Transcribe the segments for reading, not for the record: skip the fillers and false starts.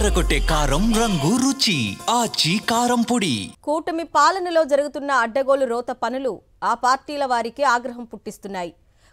అదరగొట్టే కారం రంగు రుచి ఆచి కారం పొడి. కూటమి పాలనలో జరుగుతున్న అడ్డగోలు రోత పనులు ఆ పార్టీల వారికి ఆగ్రహం పుట్టిస్తున్నాయి.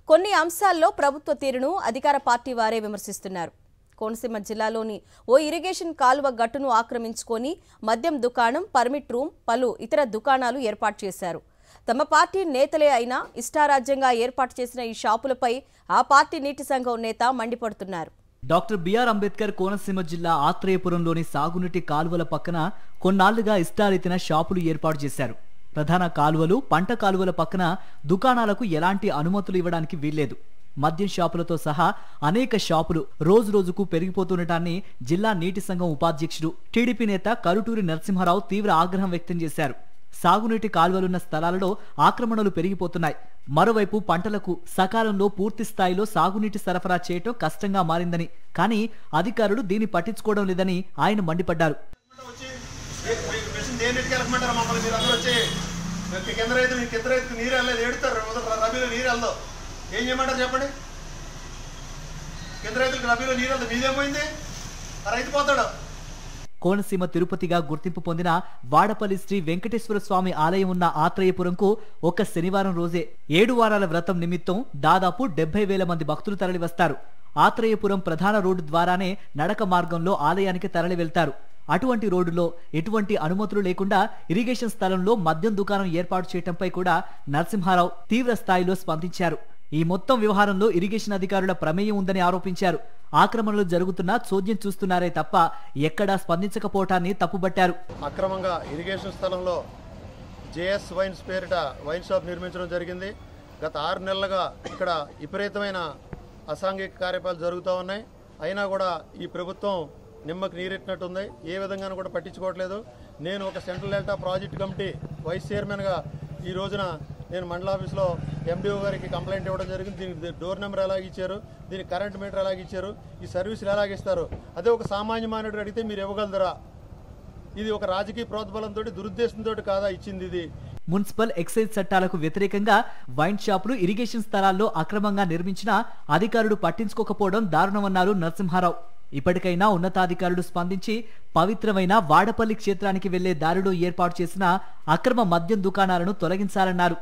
కొన్ని అంశాల్లో ప్రభుత్వ తీరును అధికార పార్టీ వారే విమర్శిస్తున్నారు. కోనసీమ జిల్లాలోని ఓ ఇరిగేషన్ కాలువ గట్టును ఆక్రమించుకొని మద్యం దుకాణం, పర్మిట్ రూమ్, పలు ఇతర దుకాణాలు ఏర్పాటు చేశారు. తమ పార్టీ నేతలే అయినా ఇష్టారాజ్యంగా ఏర్పాటు చేసిన ఈ షాపులపై ఆ పార్టీ నీటి సంఘం నేత మండిపడుతున్నారు. డాక్టర్ బిఆర్ అంబేద్కర్ కోనసీమ జిల్లా ఆత్రేయపురంలోని సాగునీటి కాలువల పక్కన కొన్నాళ్లుగా ఇష్టారీతిన షాపులు ఏర్పాటు చేశారు. ప్రధాన కాలువలు, పంట కాలువల పక్కన దుకాణాలకు ఎలాంటి అనుమతులు ఇవ్వడానికి వీల్లేదు. మద్యం షాపులతో సహా అనేక షాపులు రోజురోజుకు పెరిగిపోతుండటాన్ని జిల్లా నీటి సంఘం ఉపాధ్యక్షుడు టీడీపీ నేత కరుటూరి నరసింహారావు తీవ్ర ఆగ్రహం వ్యక్తం చేశారు. సాగునీటి కాలువలున్న స్థలాలలో ఆక్రమణలు పెరిగిపోతున్నాయి. మరోవైపు పంటలకు సకాలంలో పూర్తి స్థాయిలో సాగునీటి సరఫరా చేయటం కష్టంగా మారిందని, కానీ అధికారులు దీన్ని పట్టించుకోవడం లేదని ఆయన మండిపడ్డారు. కోనసీమ తిరుపతిగా గుర్తింపు పొందిన వాడపల్లి శ్రీ వెంకటేశ్వర స్వామి ఆలయం ఉన్న ఆత్రేయపురంకు ఒక్క శనివారం రోజే 7 వారాల వ్రతం నిమిత్తం దాదాపు 70,000 మంది భక్తులు తరలివస్తారు. ఆత్రేయపురం ప్రధాన రోడ్డు ద్వారానే నడక మార్గంలో ఆలయానికి తరలి వెళ్తారు. అటువంటి రోడ్డులో ఎటువంటి అనుమతులు లేకుండా ఇరిగేషన్ స్థలంలో మద్యం దుకాణం ఏర్పాటు చేయడంపై కూడా నరసింహారావు తీవ్ర స్థాయిలో స్పందించారు. ఈ మొత్తం వ్యవహారంలో ఇరిగేషన్ అధికారుల ప్రమేయం ఉందని ఆరోపించారు. ఆక్రమణలు జరుగుతున్నా చోద్యం చూస్తున్నారే తప్ప ఎక్కడా స్పందించకపోవటాన్ని తప్పుబట్టారు. అక్రమంగా ఇరిగేషన్ స్థలంలో జేఎస్ వైన్స్ పేరిట వైన్ షాప్ నిర్మించడం జరిగింది. గత 6 నెలలుగా ఇక్కడ విపరీతమైన అసాంఘిక కార్యక్రమాలు జరుగుతూ ఉన్నాయి. అయినా కూడా ఈ ప్రభుత్వం నిమ్మకు నీరెట్టినట్టుంది. ఏ విధంగానూ కూడా పట్టించుకోవట్లేదు. నేను ఒక central delta project committee vice చైర్మన్గా ఈ రోజున నేను మండల ఆఫీస్లో ఎండిఓ గారికి కంప్లైంట్ ఇవ్వడం జరిగింది. దీనికి డోర్ నెంబర్ ఎలాగ ఇచ్చారు, దీనికి కరెంట్ మీటర్ ఎలాగ ఇచ్చారు, ఈ సర్వీసులు ఎలాగిస్తారు, అదే ఒక సామాన్య మానవుడు అడిగితే మీరు ఇవ్వగలరా? ఇది ఒక రాజకీయ ప్రోద్బలంతో దురుద్దేశంతో కాదా ఇచ్చింది ఇది? మున్సిపల్ ఎక్సైజ్ చట్టాలకు వ్యతిరేకంగా వైన్ షాపులు ఇరిగేషన్ స్థలాల్లో అక్రమంగా నిర్మించినా అధికారులు పట్టించుకోకపోవడం దారుణమన్నారు నరసింహారావు. ఇప్పటికైనా ఉన్నతాధికారులు స్పందించి పవిత్రమైన వాడపల్లి క్షేత్రానికి వెళ్లే దారిలో ఏర్పాటు చేసిన అక్రమ మద్యం దుకాణాలను తొలగించాలన్నారు.